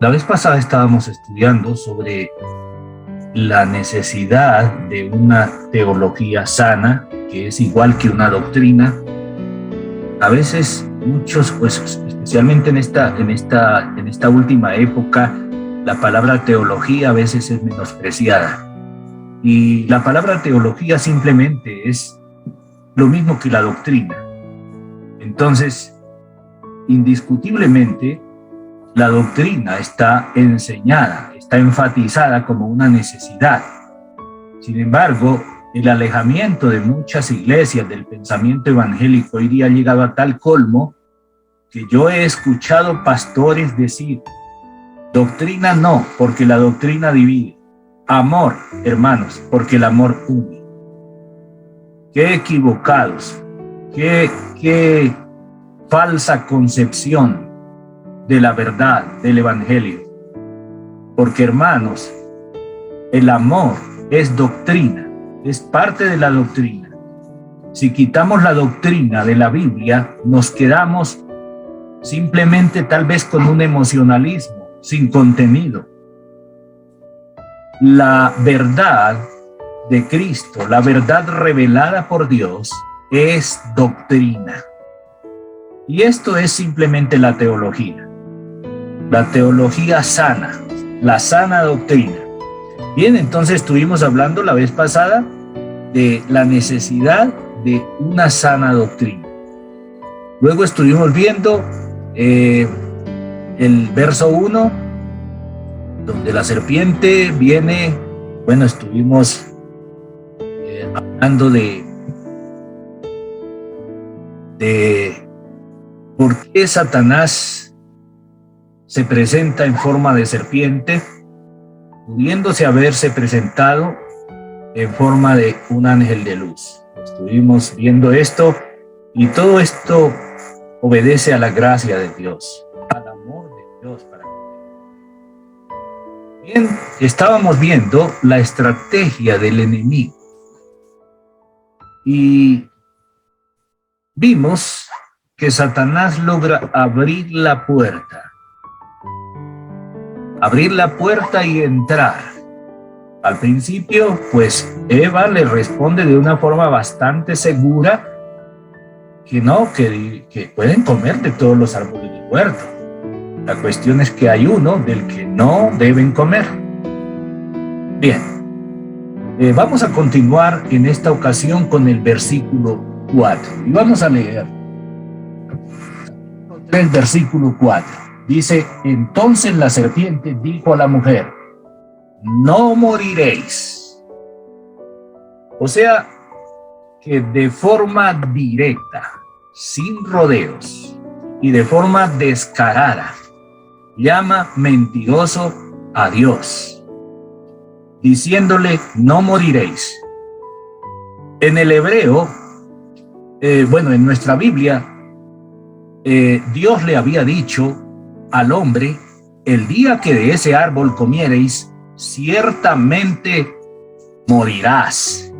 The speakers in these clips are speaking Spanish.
La vez pasada estábamos estudiando sobre la necesidad de una teología sana, que es igual que una doctrina. A veces muchos, pues especialmente en esta última época, la palabra teología a veces es menospreciada. Y la palabra teología simplemente es lo mismo que la doctrina. Entonces, indiscutiblemente, la doctrina está enseñada, está enfatizada como una necesidad. Sin embargo, el alejamiento de muchas iglesias del pensamiento evangélico hoy día ha llegado a tal colmo que yo he escuchado pastores decir: doctrina no, porque la doctrina divide. Amor, hermanos, porque el amor une. Qué equivocados, qué falsa concepción de la verdad del evangelio. Porque, hermanos, el amor es doctrina, es parte de la doctrina. Si quitamos la doctrina de la Biblia, nos quedamos simplemente tal vez con un emocionalismo sin contenido. La verdad de Cristo, la verdad revelada por Dios, es doctrina. Y esto es simplemente la teología sana, la sana doctrina. Bien, entonces estuvimos hablando la vez pasada de la necesidad de una sana doctrina. Luego estuvimos viendo el verso 1, donde la serpiente viene. Bueno, estuvimos hablando de por qué Satanás se presenta en forma de serpiente, pudiéndose haberse presentado en forma de un ángel de luz. Estuvimos viendo esto, y todo esto obedece a la gracia de Dios, al amor de Dios. Bien, estábamos viendo la estrategia del enemigo y vimos que Satanás logra abrir la puerta y entrar. Al principio, pues Eva le responde de una forma bastante segura que no, que pueden comer de todos los árboles del huerto. La cuestión es que hay uno del que no deben comer. Bien, vamos a continuar en esta ocasión con el versículo 4 y vamos a leer el versículo 4. Dice: entonces la serpiente dijo a la mujer: no moriréis. O sea, que de forma directa, sin rodeos y de forma descarada, llama mentiroso a Dios, diciéndole: no moriréis. En el hebreo, en nuestra Biblia, Dios le había dicho al hombre: el día que de ese árbol comiereis, ciertamente morirás.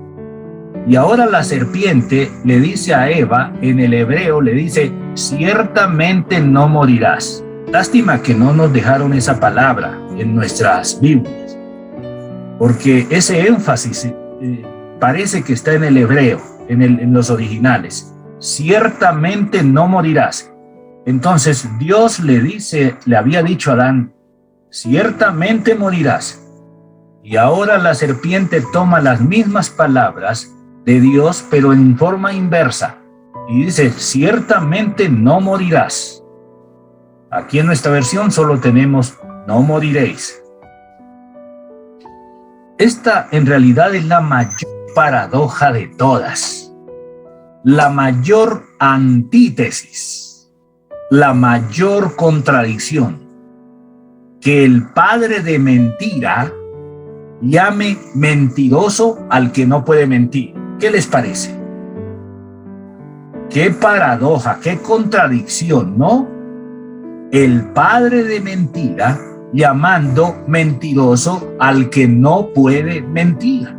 Y ahora la serpiente le dice a Eva, en el hebreo le dice: ciertamente no morirás. Lástima que no nos dejaron esa palabra en nuestras Biblias, porque ese énfasis parece que está en el hebreo, en los originales. Ciertamente no morirás. Entonces Dios le había dicho a Adán: ciertamente morirás. Y ahora la serpiente toma las mismas palabras de Dios, pero en forma inversa, y dice: ciertamente no morirás. Aquí en nuestra versión solo tenemos: no moriréis. Esta en realidad es la mayor paradoja de todas, la mayor antítesis, la mayor contradicción, que el padre de mentira llame mentiroso al que no puede mentir. ¿Qué les parece? Qué paradoja, qué contradicción, ¿no? El padre de mentira llamando mentiroso al que no puede mentir.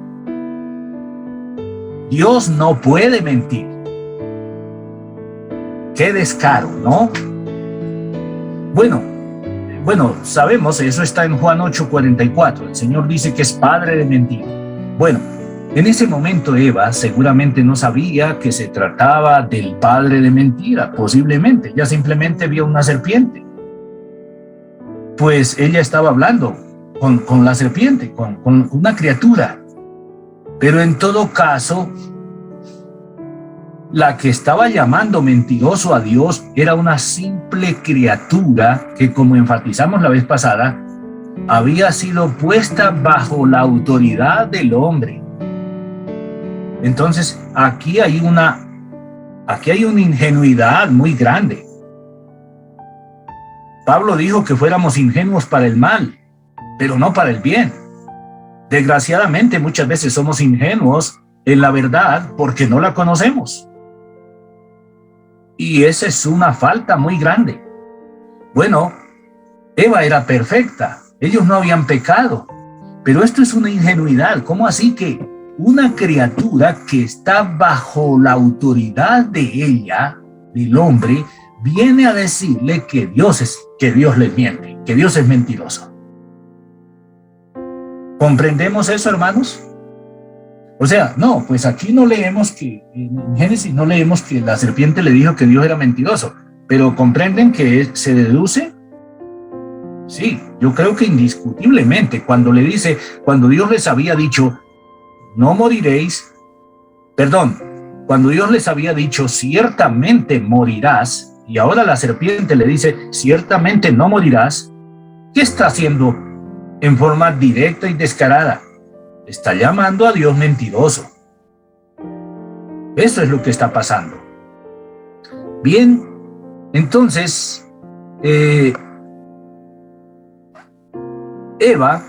Dios no puede mentir. Qué descaro, ¿no? Bueno, bueno, sabemos, eso está en Juan 8:44. El Señor dice que es padre de mentira. Bueno, en ese momento Eva seguramente no sabía que se trataba del padre de mentira, posiblemente. Ella simplemente vio una serpiente. Pues ella estaba hablando con la serpiente, con una criatura. Pero en todo caso, la que estaba llamando mentiroso a Dios era una simple criatura que, como enfatizamos la vez pasada, había sido puesta bajo la autoridad del hombre. Entonces, aquí hay una ingenuidad muy grande. Pablo dijo que fuéramos ingenuos para el mal, pero no para el bien. Desgraciadamente, muchas veces somos ingenuos en la verdad porque no la conocemos. Y esa es una falta muy grande. Bueno, Eva era perfecta, ellos no habían pecado, pero esto es una ingenuidad. ¿Cómo así que una criatura que está bajo la autoridad de ella, del hombre, viene a decirle que Dios les miente, que Dios es mentiroso? ¿Comprendemos eso, hermanos? O sea, no, pues aquí no leemos que, en Génesis no leemos que la serpiente le dijo que Dios era mentiroso, pero ¿comprenden que se deduce? Sí, yo creo que indiscutiblemente, cuando Dios les había dicho, no moriréis, cuando Dios les había dicho, ciertamente morirás, y ahora la serpiente le dice, ciertamente no morirás, ¿qué está haciendo en forma directa y descarada? Está llamando a Dios mentiroso. Eso es lo que está pasando. Bien, entonces, Eva,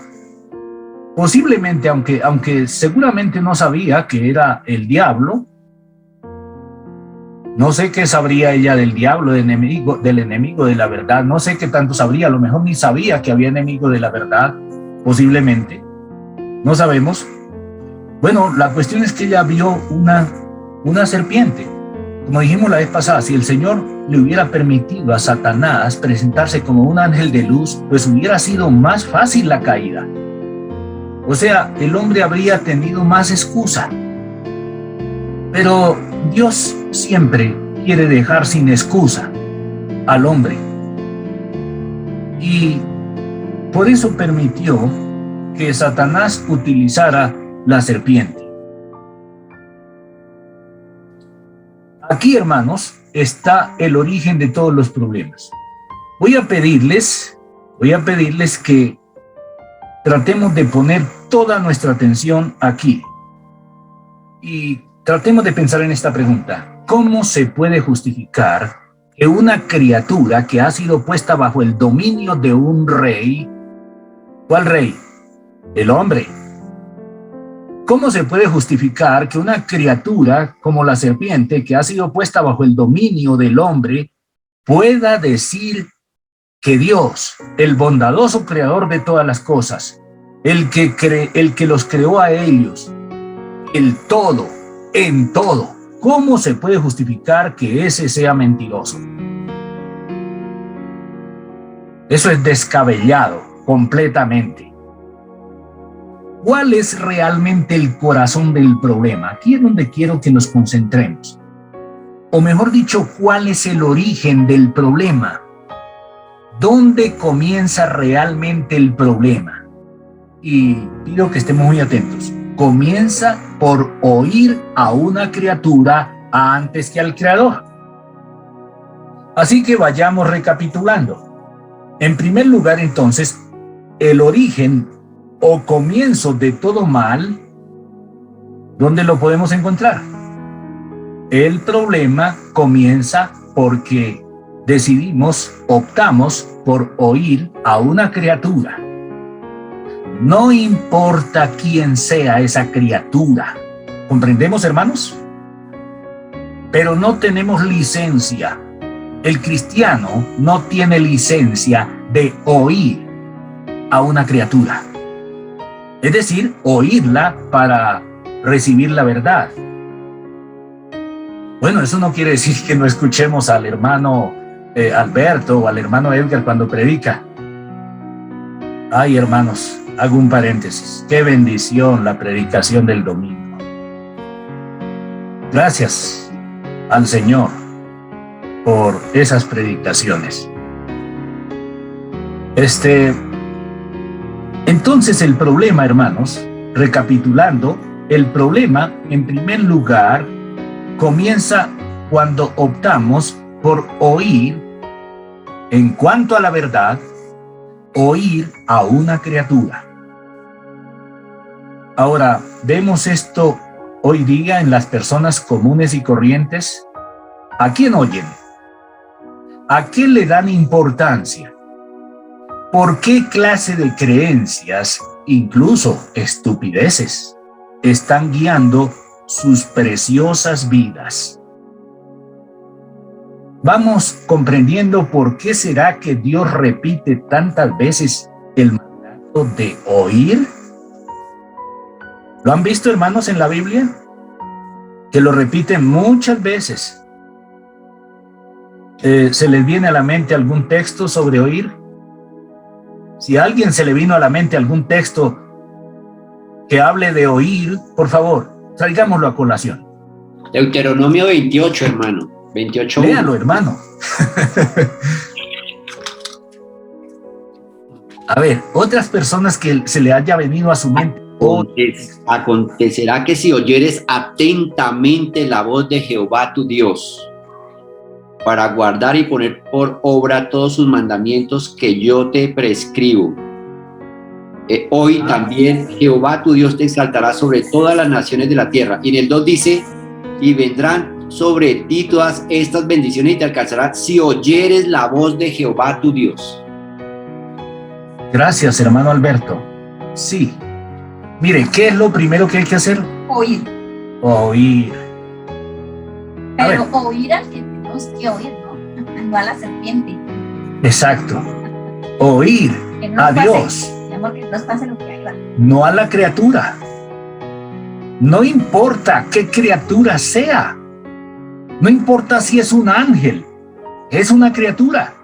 posiblemente, aunque seguramente no sabía que era el diablo, no sé qué sabría ella del diablo, del enemigo de la verdad, no sé qué tanto sabría, a lo mejor ni sabía que había enemigo de la verdad, posiblemente. No sabemos. Bueno, la cuestión es que ella vio una serpiente. Como dijimos la vez pasada, si el Señor le hubiera permitido a Satanás presentarse como un ángel de luz, pues hubiera sido más fácil la caída. O sea, el hombre habría tenido más excusa. Pero Dios siempre quiere dejar sin excusa al hombre. Y por eso permitió que Satanás utilizara la serpiente. Aquí, hermanos, está el origen de todos los problemas. Voy a pedirles que tratemos de poner toda nuestra atención aquí y tratemos de pensar en esta pregunta. ¿Cómo se puede justificar que una criatura que ha sido puesta bajo el dominio de un rey, ¿cuál rey? El hombre. ¿Cómo se puede justificar que una criatura como la serpiente, que ha sido puesta bajo el dominio del hombre, pueda decir que Dios, el bondadoso creador de todas las cosas, el que los creó a ellos, el todo, en todo, cómo se puede justificar que ese sea mentiroso? Eso es descabellado, completamente. ¿Cuál es realmente el corazón del problema? Aquí es donde quiero que nos concentremos. O mejor dicho, ¿cuál es el origen del problema? ¿Dónde comienza realmente el problema? Y pido que estemos muy atentos. Comienza por oír a una criatura antes que al Creador. Así que vayamos recapitulando. En primer lugar, entonces, el origen o comienzo de todo mal, ¿dónde lo podemos encontrar? El problema comienza porque optamos por oír a una criatura. No importa quién sea esa criatura. ¿Comprendemos, hermanos? Pero no tenemos licencia. El cristiano no tiene licencia de oír a una criatura. Es decir, oírla para recibir la verdad. Bueno, eso no quiere decir que no escuchemos al hermano Alberto o al hermano Edgar cuando predica. Ay, hermanos, hago un paréntesis. Qué bendición la predicación del domingo. Gracias al Señor por esas predicaciones. Entonces el problema, hermanos, recapitulando, el problema, en primer lugar, comienza cuando optamos por oír, en cuanto a la verdad, oír a una criatura. Ahora, vemos esto hoy día en las personas comunes y corrientes. ¿A quién oyen? ¿A qué le dan importancia? ¿Por qué clase de creencias, incluso estupideces, están guiando sus preciosas vidas? Vamos comprendiendo por qué será que Dios repite tantas veces el mandato de oír. ¿Lo han visto, hermanos, en la Biblia? Que lo repite muchas veces. ¿Se les viene a la mente algún texto sobre oír? Si a alguien se le vino a la mente algún texto que hable de oír, por favor, traigámoslo a colación. Deuteronomio 28, hermano. 28. Léalo, hermano. A ver, otras personas que se le haya venido a su mente. Acontecerá que si oyeres atentamente la voz de Jehová tu Dios, para guardar y poner por obra todos sus mandamientos que yo te prescribo, hoy también Jehová tu Dios te exaltará sobre todas las naciones de la tierra. Y en el 2 dice, y vendrán sobre ti todas estas bendiciones y te alcanzarán si oyeres la voz de Jehová tu Dios. Gracias, hermano Alberto. Sí. Mire, ¿qué es lo primero que hay que hacer? Oír. Oír. Pero oír al que tenemos que oír, ¿no? No a la serpiente. Exacto. Oír a Dios. Mi amor, que nos pase lo que hay. No a la criatura. No importa qué criatura sea. No importa si es un ángel. Es una criatura.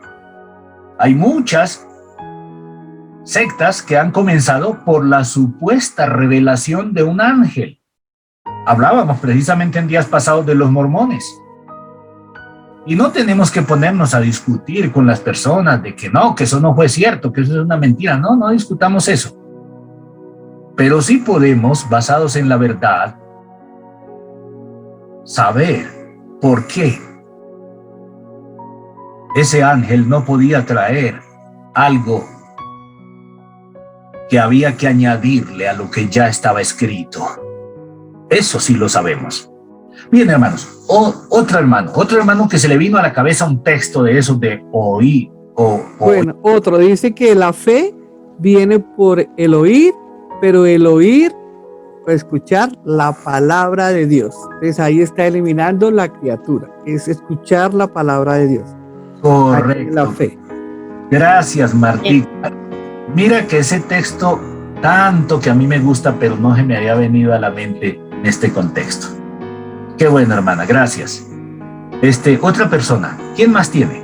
Hay muchas sectas que han comenzado por la supuesta revelación de un ángel. Hablábamos precisamente en días pasados de los mormones. Y no tenemos que ponernos a discutir con las personas de que no, que eso no fue cierto, que eso es una mentira. No, no discutamos eso. Pero sí podemos, basados en la verdad, saber por qué ese ángel no podía traer algo que había que añadirle a lo que ya estaba escrito. Eso sí lo sabemos. Bien, hermanos, otro hermano que se le vino a la cabeza un texto de esos de oír. Bueno, otro dice que la fe viene por el oír, pero el oír, por escuchar la palabra de Dios. Entonces ahí está eliminando la criatura, es escuchar la palabra de Dios. Correcto. La fe. Gracias, Martín. Mira que ese texto, tanto que a mí me gusta, pero no se me había venido a la mente en este contexto. Qué bueno, hermana, gracias. Otra persona, ¿quién más tiene?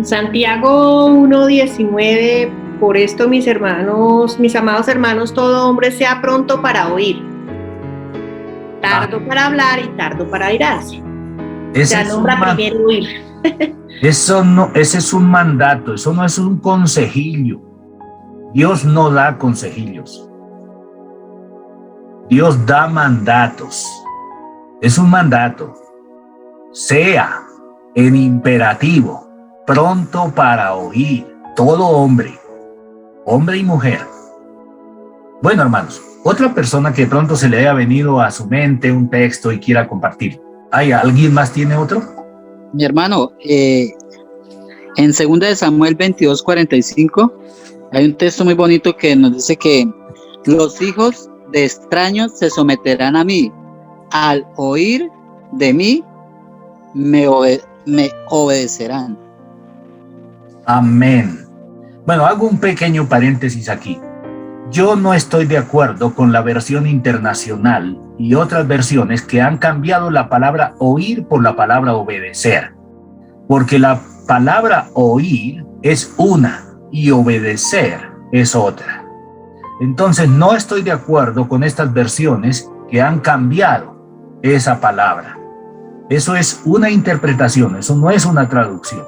Santiago 1:19, por esto mis hermanos, mis amados hermanos, todo hombre sea pronto para oír, tardo para hablar y tardo para airarse. Se nombra primero oír. Eso no, ese es un mandato, eso no es un consejillo. Dios no da consejillos. Dios da mandatos. Es un mandato. Sea en imperativo, pronto para oír, todo hombre y mujer. Bueno, hermanos, otra persona que pronto se le haya venido a su mente un texto y quiera compartir. ¿Hay alguien más tiene otro? Mi hermano, en 2 de Samuel 22:45 hay un texto muy bonito que nos dice que los hijos de extraños se someterán a mí, al oír de mí me obedecerán. Amén. Bueno, hago un pequeño paréntesis aquí. Yo no estoy de acuerdo con la versión internacional y otras versiones que han cambiado la palabra oír por la palabra obedecer, porque la palabra oír es una y obedecer es otra. Entonces no estoy de acuerdo con estas versiones que han cambiado esa palabra. Eso es una interpretación, eso no es una traducción.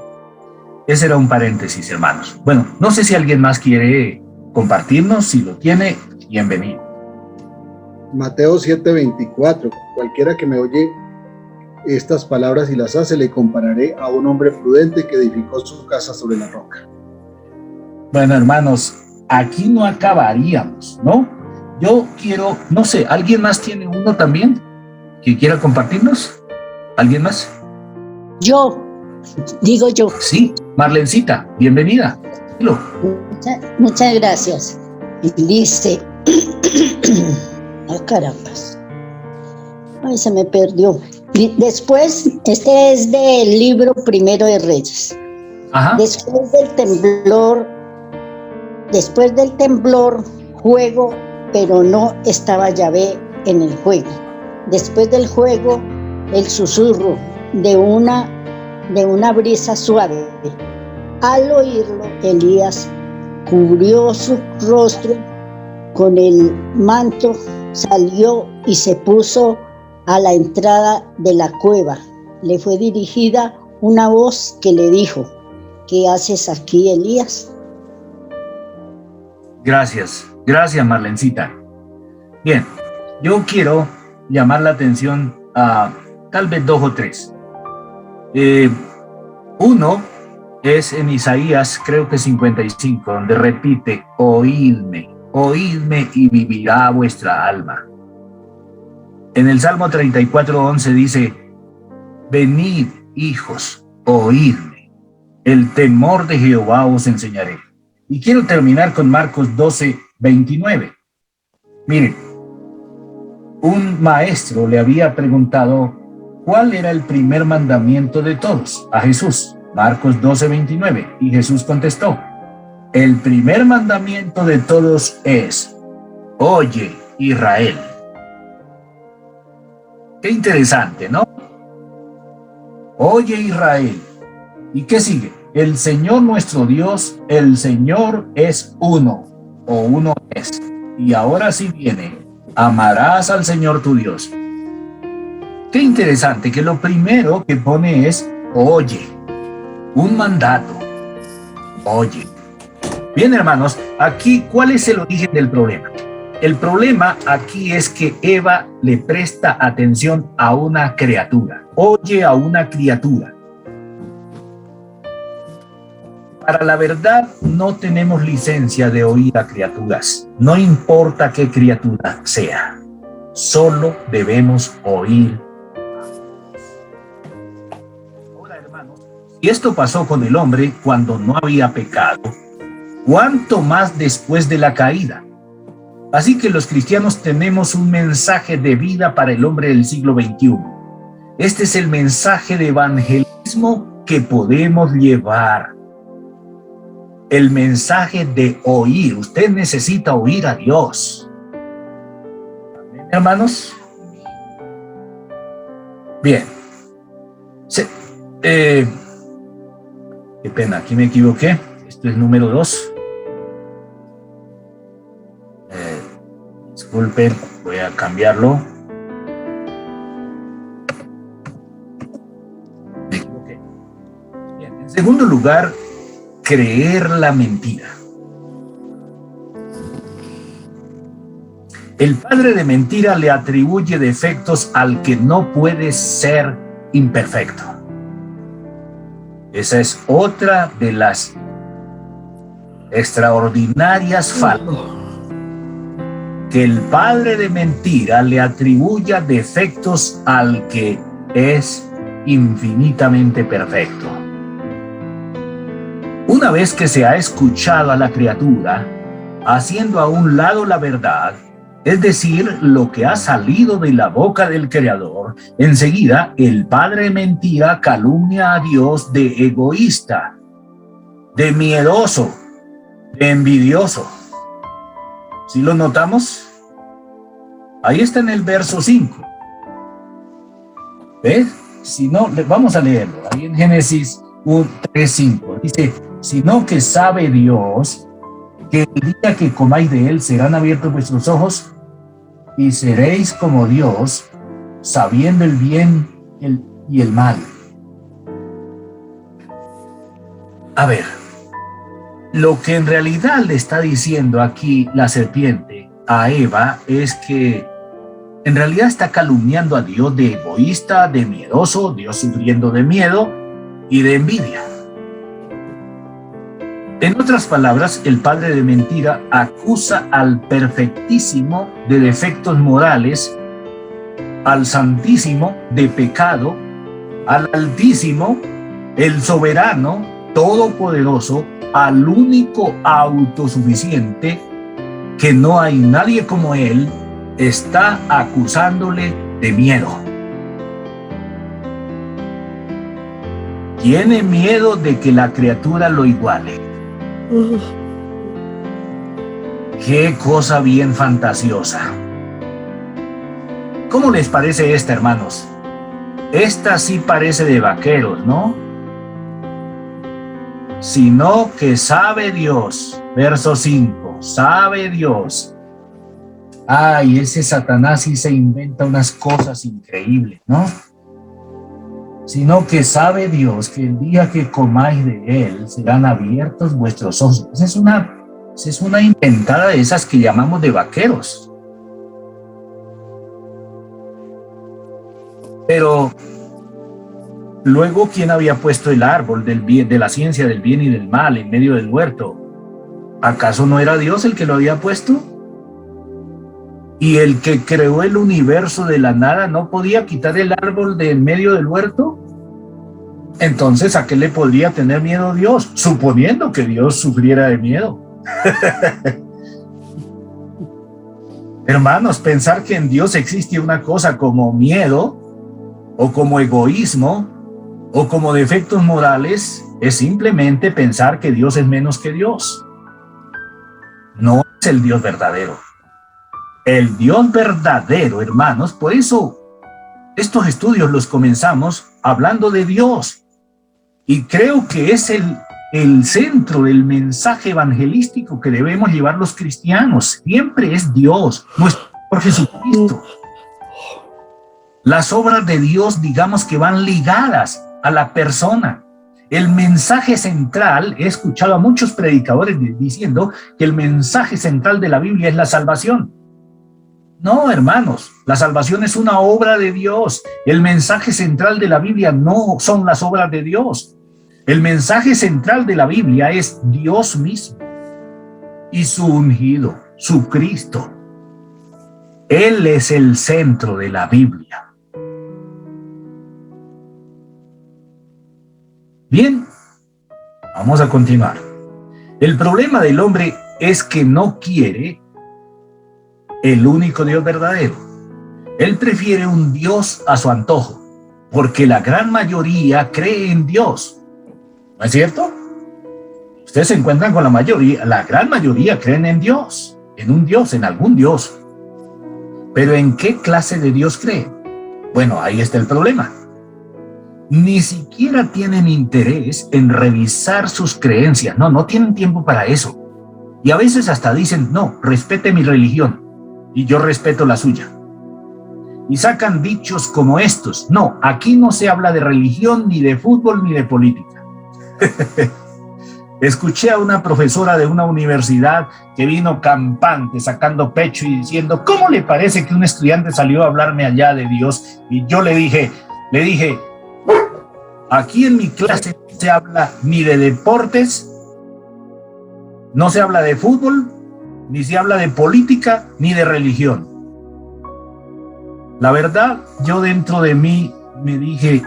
Ese era un paréntesis, hermanos. Bueno, no sé si alguien más quiere compartirnos, si lo tiene, bienvenido. Mateo 7:24, cualquiera que me oye estas palabras y las hace, le compararé a un hombre prudente que edificó su casa sobre la roca. Bueno, hermanos, aquí no acabaríamos, ¿no? Yo quiero, no sé, ¿alguien más tiene uno también que quiera compartirnos? ¿Alguien más? Yo, digo yo. Sí, Marlencita, bienvenida. Dilo. Muchas gracias. Dice, carambas. Ay, se me perdió. Después, este es del libro Primero de Reyes. Ajá. Después del temblor, juego, pero no estaba Yahvé en el juego. Después del juego, el susurro de una brisa suave. Al oírlo, Elías cubrió su rostro con el manto, salió y se puso a la entrada de la cueva. Le fue dirigida una voz que le dijo: ¿qué haces aquí, Elías? Gracias Marlencita. Bien, yo quiero llamar la atención a tal vez dos o tres. Uno es en Isaías, creo que 55, donde repite: oídme y vivirá vuestra alma. En el Salmo 34:11 dice: venid, hijos, oídme, el temor de Jehová os enseñaré. Y quiero terminar con Marcos 12:29. Miren, un maestro le había preguntado cuál era el primer mandamiento de todos a Jesús. Marcos 12:29. Y Jesús contestó: el primer mandamiento de todos es: oye, Israel. Qué interesante, ¿no? Oye, Israel. ¿Y qué sigue? El Señor nuestro Dios, el Señor es uno, o uno es. Y ahora sí viene: amarás al Señor tu Dios. Qué interesante que lo primero que pone es: oye, un mandato. Oye. Bien, hermanos, aquí, ¿cuál es el origen del problema? El problema aquí es que Eva le presta atención a una criatura. Oye a una criatura. Para la verdad, no tenemos licencia de oír a criaturas. No importa qué criatura sea. Solo debemos oír. Ahora, hermanos, si esto pasó con el hombre cuando no había pecado, ¿cuánto más después de la caída? Así que los cristianos tenemos un mensaje de vida para el hombre del siglo XXI. Este es el mensaje de evangelismo que podemos llevar. El mensaje de oír. Usted necesita oír a Dios. ¿Amén, hermanos? Bien. Qué pena, aquí me equivoqué. Esto es número 2. Disculpen, voy a cambiarlo. Me equivoqué. Bien, en segundo lugar, creer la mentira. El padre de mentira le atribuye defectos al que no puede ser imperfecto. Esa es otra de las extraordinarias faltas. Que el padre de mentira le atribuya defectos al que es infinitamente perfecto. Una vez que se ha escuchado a la criatura, haciendo a un lado la verdad, es decir, lo que ha salido de la boca del Creador, enseguida el padre de mentira calumnia a Dios de egoísta, de miedoso, de envidioso. ¿Sí lo notamos? Ahí está en el verso 5. ¿Ves? Si no, vamos a leerlo. Ahí en Génesis 3:5. Dice: sino que sabe Dios que el día que comáis de él serán abiertos vuestros ojos y seréis como Dios, sabiendo el bien y el mal. A ver, lo que en realidad le está diciendo aquí la serpiente a Eva es que en realidad está calumniando a Dios de egoísta, de miedoso, Dios sufriendo de miedo y de envidia. En otras palabras, el padre de mentira acusa al perfectísimo de defectos morales, al santísimo de pecado, al altísimo, el soberano, todopoderoso, al único autosuficiente, que no hay nadie como él, está acusándole de miedo. Tiene miedo de que la criatura lo iguale. Qué cosa bien fantasiosa. ¿Cómo les parece esta, hermanos? Esta sí parece de vaqueros, ¿no? Sino que sabe Dios, verso 5, sabe Dios. Ay, ese Satanás sí se inventa unas cosas increíbles, ¿no? Sino que sabe Dios que el día que comáis de él serán abiertos vuestros ojos. Esa es una inventada de esas que llamamos de vaqueros. Pero luego, ¿quién había puesto el árbol del bien, de la ciencia del bien y del mal en medio del huerto? ¿Acaso no era Dios el que lo había puesto? ¿Y el que creó el universo de la nada no podía quitar el árbol de en medio del huerto? Entonces, ¿a qué le podría tener miedo Dios? Suponiendo que Dios sufriera de miedo. Hermanos, pensar que en Dios existe una cosa como miedo, o como egoísmo, o como defectos morales, es simplemente pensar que Dios es menos que Dios. No es el Dios verdadero. El Dios verdadero, hermanos, por eso estos estudios los comenzamos hablando de Dios. Y creo que es el centro del mensaje evangelístico que debemos llevar los cristianos. Siempre es Dios, nuestro Señor Jesucristo. Las obras de Dios, digamos que van ligadas a la persona. El mensaje central, he escuchado a muchos predicadores diciendo que el mensaje central de la Biblia es la salvación. No, hermanos, la salvación es una obra de Dios. El mensaje central de la Biblia no son las obras de Dios. El mensaje central de la Biblia es Dios mismo y su ungido, su Cristo. Él es el centro de la Biblia. Bien, vamos a continuar. El problema del hombre es que no quiere el único Dios verdadero. Él prefiere un Dios a su antojo, porque la gran mayoría cree en Dios. ¿No es cierto? Ustedes se encuentran con la mayoría, la gran mayoría creen en Dios, en un Dios, en algún Dios. Pero ¿en qué clase de Dios creen? Bueno, ahí está el problema. Ni siquiera tienen interés en revisar sus creencias. No tienen tiempo para eso. Y a veces hasta dicen, no, respete mi religión y yo respeto la suya. Y sacan dichos como estos. No, aquí no se habla de religión, ni de fútbol, ni de política. Escuché a una profesora de una universidad que vino campante, sacando pecho y diciendo, ¿cómo le parece que un estudiante salió a hablarme allá de Dios? Y yo le dije, aquí en mi clase no se habla ni de deportes, no se habla de fútbol, ni se habla de política, ni de religión. La verdad, yo dentro de mí me dije,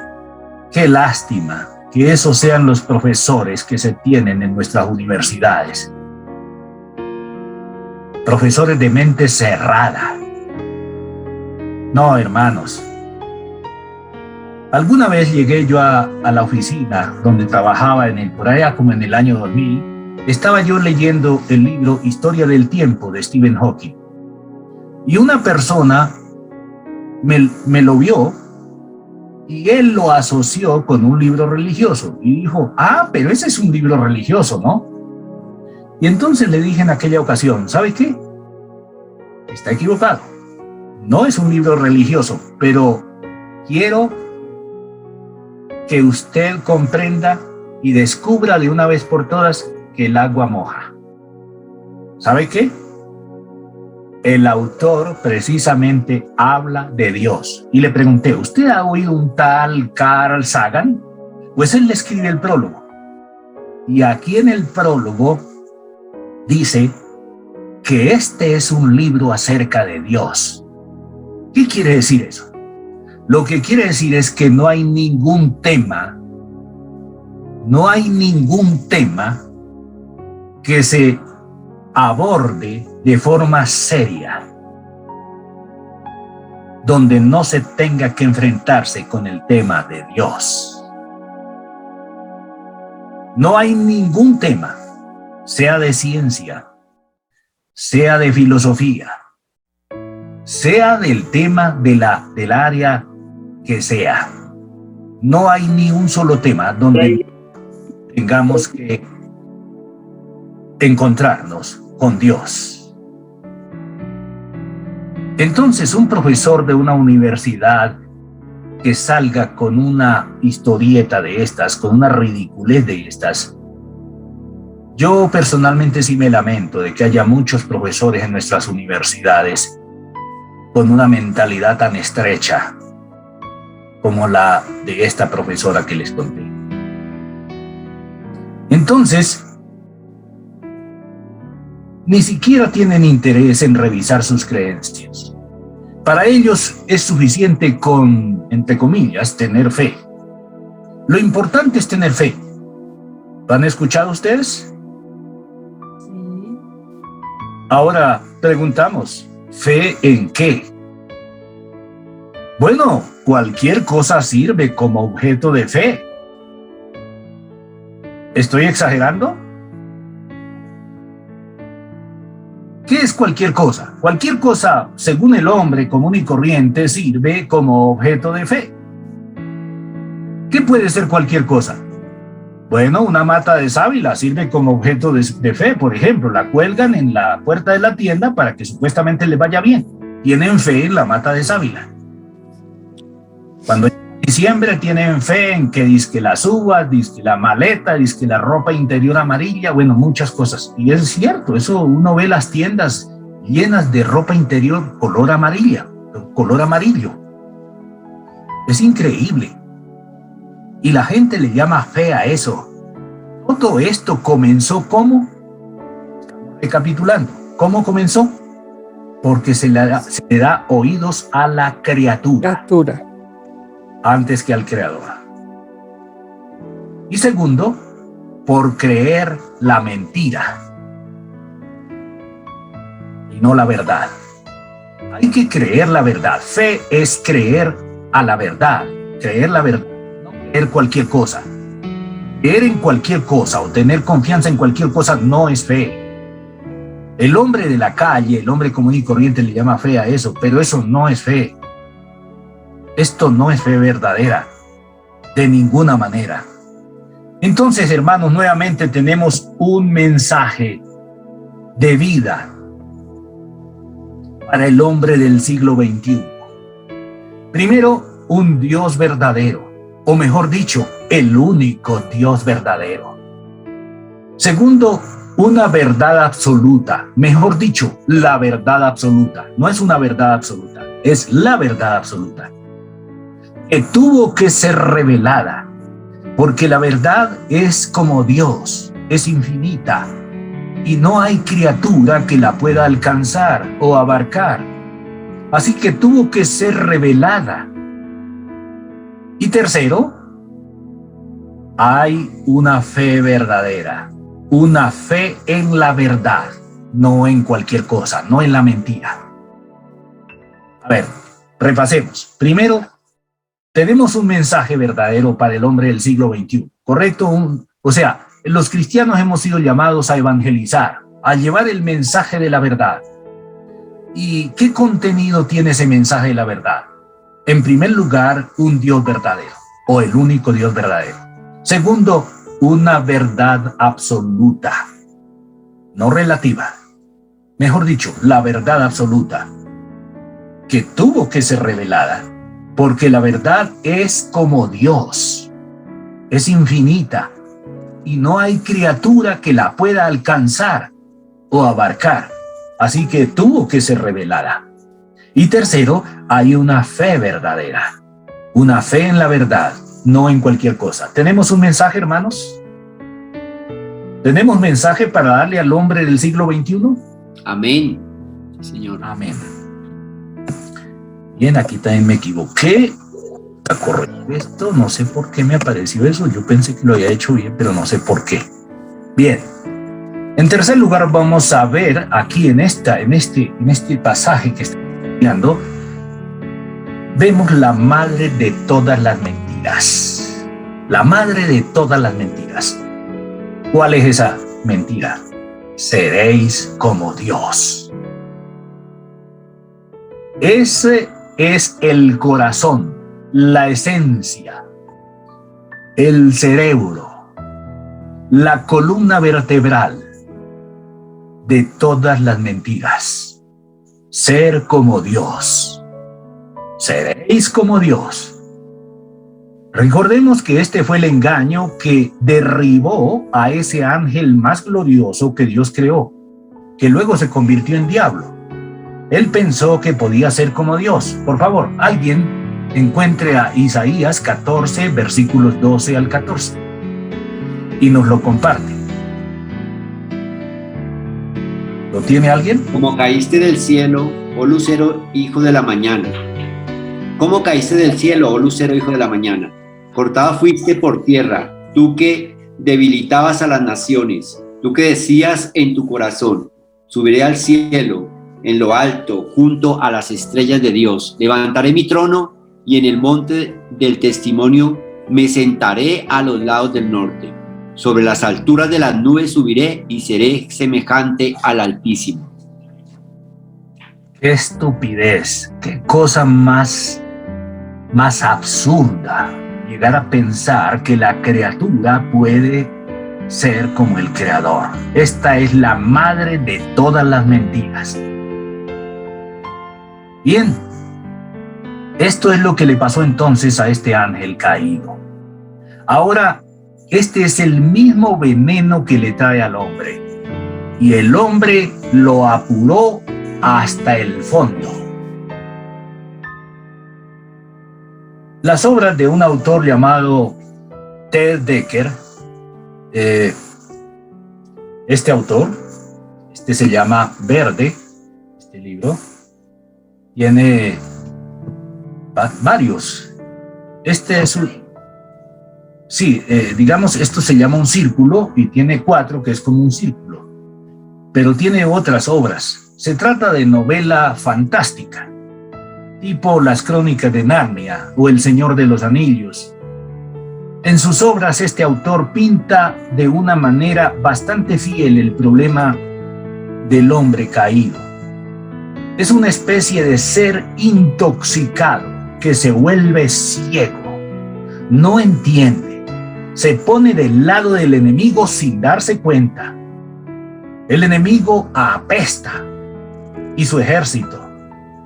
qué lástima que esos sean los profesores que se tienen en nuestras universidades. Profesores de mente cerrada. No, hermanos. Alguna vez llegué yo a la oficina donde trabajaba por allá como en el año 2000. Estaba yo leyendo el libro Historia del Tiempo de Stephen Hawking. Y una persona me lo vio y él lo asoció con un libro religioso. Y dijo, pero ese es un libro religioso, ¿no? Y entonces le dije en aquella ocasión, ¿sabe qué? Está equivocado. No es un libro religioso, pero quiero que usted comprenda y descubra de una vez por todas que el agua moja. ¿Sabe qué? El autor precisamente habla de Dios. Y le pregunté, ¿usted ha oído un tal Carl Sagan? Pues él le escribe el prólogo. Y aquí en el prólogo dice que este es un libro acerca de Dios. ¿Qué quiere decir eso? Lo que quiere decir es que no hay ningún tema que se aborde de forma seria, donde no se tenga que enfrentarse con el tema de Dios. No hay ningún tema, sea de ciencia, sea de filosofía, sea del tema del área que sea. No hay ni un solo tema donde tengamos que encontrarnos con Dios. Entonces, un profesor de una universidad que salga con una historieta de estas, con una ridiculez de estas, yo personalmente sí me lamento de que haya muchos profesores en nuestras universidades con una mentalidad tan estrecha como la de esta profesora que les conté. Entonces, ni siquiera tienen interés en revisar sus creencias. Para ellos es suficiente con, entre comillas, tener fe. Lo importante es tener fe. ¿Lo han escuchado ustedes? Sí. Ahora preguntamos, ¿fe en qué? Bueno, cualquier cosa sirve como objeto de fe. ¿Estoy exagerando? ¿Qué es cualquier cosa? Cualquier cosa, según el hombre común y corriente, sirve como objeto de fe. ¿Qué puede ser cualquier cosa? Bueno, una mata de sábila sirve como objeto de fe, por ejemplo. La cuelgan en la puerta de la tienda para que supuestamente les vaya bien. Tienen fe en la mata de sábila. Cuando en diciembre tienen fe en que dizque las uvas, dizque la maleta, dizque la ropa interior amarilla, bueno, muchas cosas. Y es cierto, eso uno ve las tiendas llenas de ropa interior color amarilla, color amarillo. Es increíble. Y la gente le llama fe a eso. Todo esto comenzó ¿cómo? Estamos recapitulando. ¿Cómo comenzó? Porque se le da oídos a la criatura antes que al creador. Y segundo, por creer la mentira y no la verdad. Hay que creer la verdad. Fe es creer a la verdad, creer la verdad, no creer cualquier cosa. Creer en cualquier cosa o tener confianza en cualquier cosa no es fe. El hombre de la calle, el hombre común y corriente le llama fe a eso, pero eso no es fe. Esto no es fe verdadera, de ninguna manera. Entonces, hermanos, nuevamente tenemos un mensaje de vida para el hombre del siglo XXI. Primero, un Dios verdadero, o mejor dicho, el único Dios verdadero. Segundo, una verdad absoluta, mejor dicho, la verdad absoluta. No es una verdad absoluta, es la verdad absoluta, que tuvo que ser revelada, porque la verdad es como Dios, es infinita, y no hay criatura que la pueda alcanzar o abarcar. Así que tuvo que ser revelada. Y tercero, hay una fe verdadera, una fe en la verdad, no en cualquier cosa, no en la mentira. A ver, repasemos. Primero, tenemos un mensaje verdadero para el hombre del siglo XXI, ¿correcto? O sea, los cristianos hemos sido llamados a evangelizar, a llevar el mensaje de la verdad. ¿Y qué contenido tiene ese mensaje de la verdad? En primer lugar, un Dios verdadero, o el único Dios verdadero. Segundo, una verdad absoluta. no relativa, mejor dicho, la verdad absoluta, que tuvo que ser revelada, porque la verdad es como Dios, es infinita, y no hay criatura que la pueda alcanzar o abarcar, así que tuvo que ser revelada. Y tercero, hay una fe verdadera, una fe en la verdad, no en cualquier cosa. ¿Tenemos un mensaje, hermanos? ¿Tenemos mensaje para darle al hombre del siglo XXI? Amén, Señor. Amén. Bien, aquí también me equivoqué. A corregir esto, no sé por qué me apareció eso. Yo pensé que lo había hecho bien, pero no sé por qué. Bien. En tercer lugar, vamos a ver aquí en este pasaje que está estudiando, vemos la madre de todas las mentiras. La madre de todas las mentiras. ¿Cuál es esa mentira? Seréis como Dios. Ese es el corazón, la esencia, el cerebro, la columna vertebral de todas las mentiras. Ser como Dios. Seréis como Dios. Recordemos que este fue el engaño que derribó a ese ángel más glorioso que Dios creó, que luego se convirtió en diablo. Él pensó que podía ser como Dios. Por favor, alguien encuentre a Isaías 14, versículos 12 al 14, y nos lo comparte. ¿Lo tiene alguien? Como caíste del cielo, oh lucero, hijo de la mañana. ¿Cómo caíste del cielo, oh lucero, hijo de la mañana? Cortado fuiste por tierra, tú que debilitabas a las naciones, tú que decías en tu corazón, subiré al cielo, en lo alto, junto a las estrellas de Dios. Levantaré mi trono y en el monte del testimonio me sentaré a los lados del norte. Sobre las alturas de las nubes subiré y seré semejante al Altísimo. Qué estupidez, qué cosa más absurda llegar a pensar que la criatura puede ser como el Creador. Esta es la madre de todas las mentiras. Bien, esto es lo que le pasó entonces a este ángel caído. Ahora, este es el mismo veneno que le trae al hombre, y el hombre lo apuró hasta el fondo. Las obras de un autor llamado Ted Dekker, este autor, se llama Verde, este libro, tiene varios. Este es un... Sí, digamos, esto se llama un círculo y tiene 4, que es como un círculo, pero tiene otras obras. Se trata de novela fantástica, tipo Las Crónicas de Narnia o El Señor de los Anillos. En sus obras, este autor pinta de una manera bastante fiel el problema del hombre caído. Es una especie de ser intoxicado que se vuelve ciego, no entiende, se pone del lado del enemigo sin darse cuenta. El enemigo apesta y su ejército,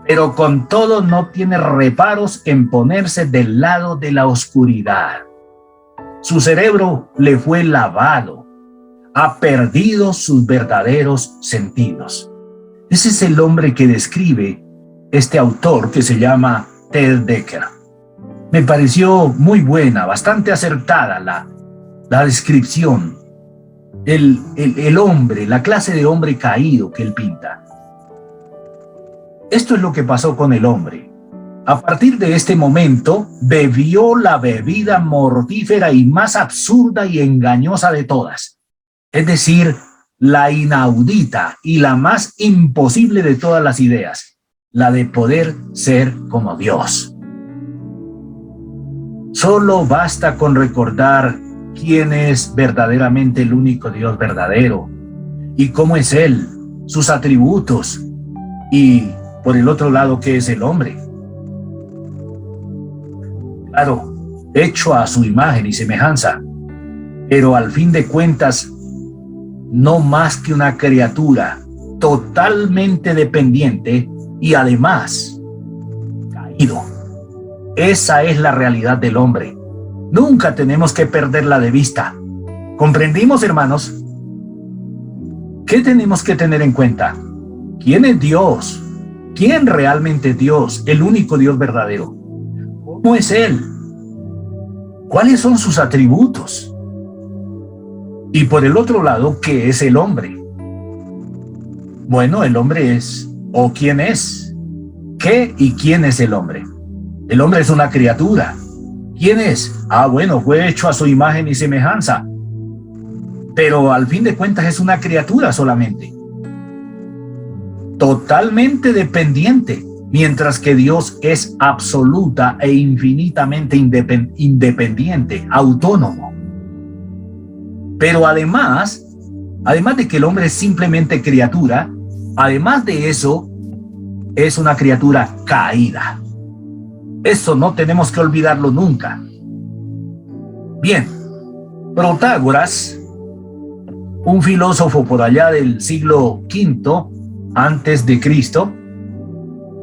pero con todo no tiene reparos en ponerse del lado de la oscuridad. Su cerebro le fue lavado, ha perdido sus verdaderos sentidos. Ese es el hombre que describe este autor que se llama Ted Dekker. Me pareció muy buena, bastante acertada la descripción. El hombre, la clase de hombre caído que él pinta. Esto es lo que pasó con el hombre. A partir de este momento, bebió la bebida mortífera y más absurda y engañosa de todas. Es decir, la inaudita y la más imposible de todas las ideas, la de poder ser como Dios. Solo basta con recordar quién es verdaderamente el único Dios verdadero y cómo es Él, sus atributos y, por el otro lado, qué es el hombre. Claro, hecho a su imagen y semejanza, pero al fin de cuentas, no más que una criatura totalmente dependiente y además caído. Esa es la realidad del hombre. Nunca tenemos que perderla de vista. ¿Comprendimos, hermanos? ¿Qué tenemos que tener en cuenta? ¿Quién es Dios? ¿Quién realmente es Dios? El único Dios verdadero. ¿Cómo es Él? ¿Cuáles son sus atributos? Y por el otro lado, ¿qué es el hombre? Bueno, el hombre es, o quién es. ¿Qué y quién es el hombre? El hombre es una criatura. ¿Quién es? Bueno, fue hecho a su imagen y semejanza. Pero al fin de cuentas es una criatura solamente. Totalmente dependiente, mientras que Dios es absoluta e infinitamente independiente, autónomo. Pero además de que el hombre es simplemente criatura, además de eso, es una criatura caída. Eso no tenemos que olvidarlo nunca. Bien, Protágoras, un filósofo por allá del siglo V antes de Cristo,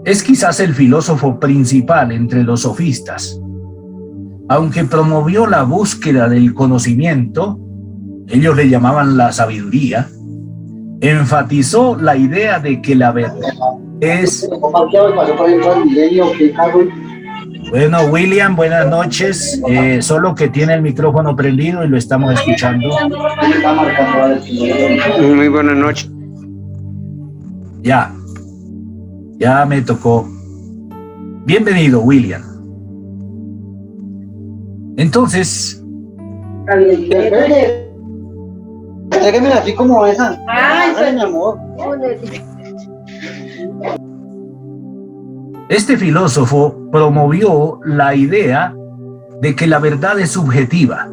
es quizás el filósofo principal entre los sofistas. Aunque promovió la búsqueda del conocimiento, ellos le llamaban la sabiduría, enfatizó la idea de que la verdad es... Bueno, William, buenas noches. Solo que tiene el micrófono prendido y lo estamos escuchando. Muy buenas noches. Ya me tocó. Bienvenido, William. Entonces, tráigame así como esa. Ay, mi amor. Este filósofo promovió la idea de que la verdad es subjetiva,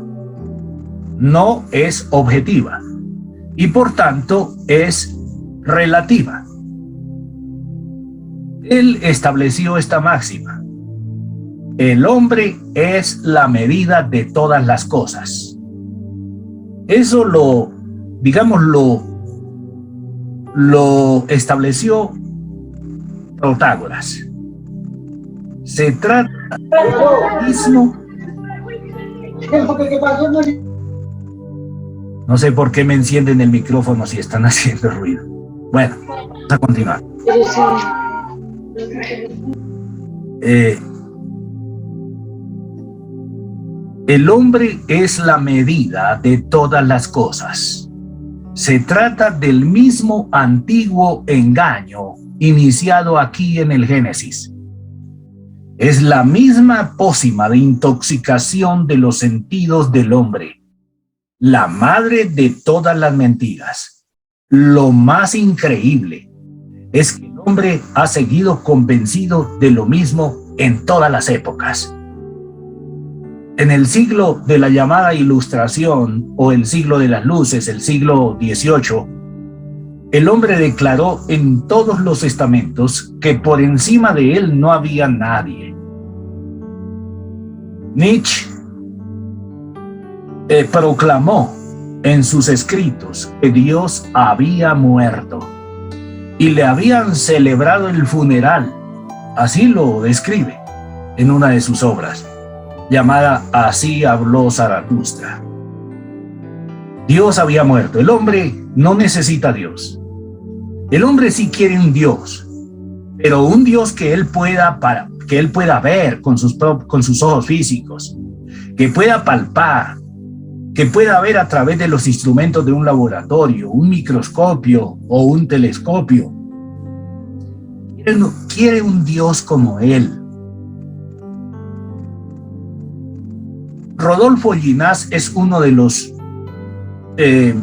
no es objetiva, y por tanto es relativa. Él estableció esta máxima: el hombre es la medida de todas las cosas. Eso lo estableció Protágoras. Se trata del mismo. No sé por qué me encienden el micrófono si están haciendo ruido. Bueno, vamos a continuar. El hombre es la medida de todas las cosas. Se trata del mismo antiguo engaño iniciado aquí en el Génesis. Es la misma pócima de intoxicación de los sentidos del hombre, la madre de todas las mentiras. Lo más increíble es que el hombre ha seguido convencido de lo mismo en todas las épocas. En el siglo de la llamada Ilustración, o el siglo de las luces, el siglo XVIII, el hombre declaró en todos los estamentos que por encima de él no había nadie. Nietzsche proclamó en sus escritos que Dios había muerto y le habían celebrado el funeral. Así lo describe en una de sus obras, llamada Así habló Zaratustra. Dios había muerto. El hombre no necesita a Dios. El hombre sí quiere un Dios, pero un Dios que él pueda ver con sus ojos físicos, que pueda palpar, que pueda ver a través de los instrumentos de un laboratorio, un microscopio o un telescopio. Quiere un Dios como él. Rodolfo Ginás es uno de los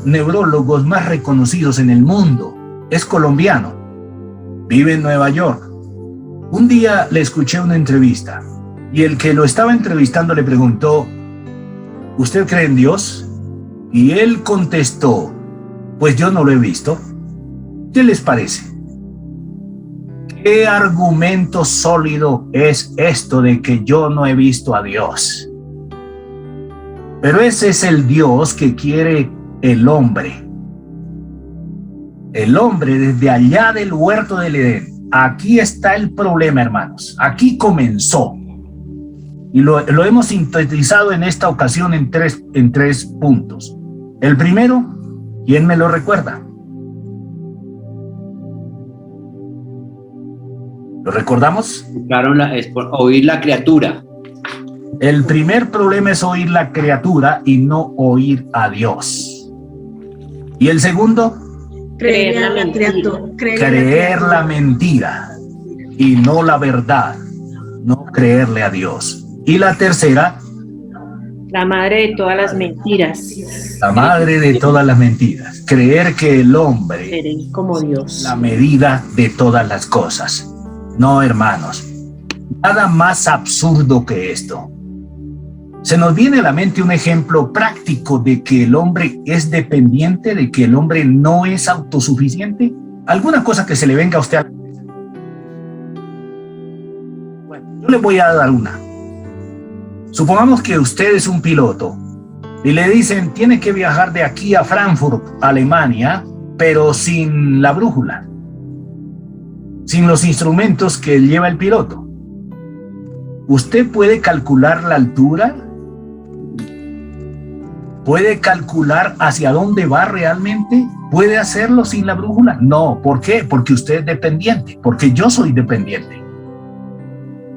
neurólogos más reconocidos en el mundo. Es colombiano, vive en Nueva York. Un día le escuché una entrevista y el que lo estaba entrevistando le preguntó: ¿usted cree en Dios? Y él contestó: pues yo no lo he visto. ¿Qué les parece? ¿Qué argumento sólido es esto de que yo no he visto a Dios? Pero ese es el Dios que quiere el hombre. El hombre desde allá del huerto del Edén. Aquí está el problema, hermanos. Aquí comenzó. Y lo hemos sintetizado en esta ocasión en tres puntos. El primero, ¿quién me lo recuerda? ¿Lo recordamos? Es por oír la criatura. El primer problema es oír la criatura y no oír a Dios. ¿Y el segundo? Creer la criatura. Creer la mentira y no la verdad. No creerle a Dios. Y la tercera, La madre de todas las mentiras. la madre de todas las mentiras. Creer que el hombre Seré como Dios. es la medida de todas las cosas. No, hermanos. Nada más absurdo que esto. Se nos viene a la mente un ejemplo práctico de que el hombre es dependiente, de que el hombre no es autosuficiente. ¿Alguna cosa que se le venga a usted a la cabeza? Bueno, yo le voy a dar una. Supongamos que usted es un piloto y le dicen, tiene que viajar de aquí a Frankfurt, Alemania, pero sin la brújula, sin los instrumentos que lleva el piloto. ¿Usted puede calcular la altura? ¿Puede calcular hacia dónde va realmente? ¿Puede hacerlo sin la brújula? No. ¿Por qué? Porque usted es dependiente, porque yo soy dependiente.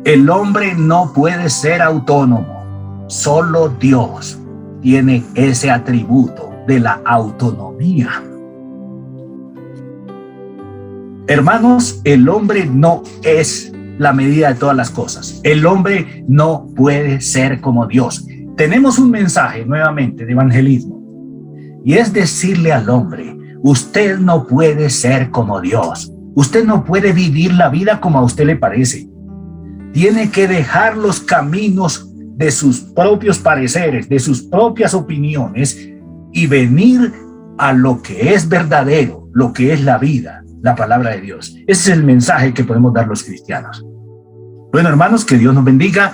El hombre no puede ser autónomo. Solo Dios tiene ese atributo de la autonomía. Hermanos, el hombre no es la medida de todas las cosas. El hombre no puede ser como Dios. Tenemos un mensaje nuevamente de evangelismo y es decirle al hombre, usted no puede ser como Dios. Usted no puede vivir la vida como a usted le parece. Tiene que dejar los caminos de sus propios pareceres, de sus propias opiniones y venir a lo que es verdadero, lo que es la vida, la palabra de Dios. Ese es el mensaje que podemos dar los cristianos. Bueno, hermanos, que Dios nos bendiga.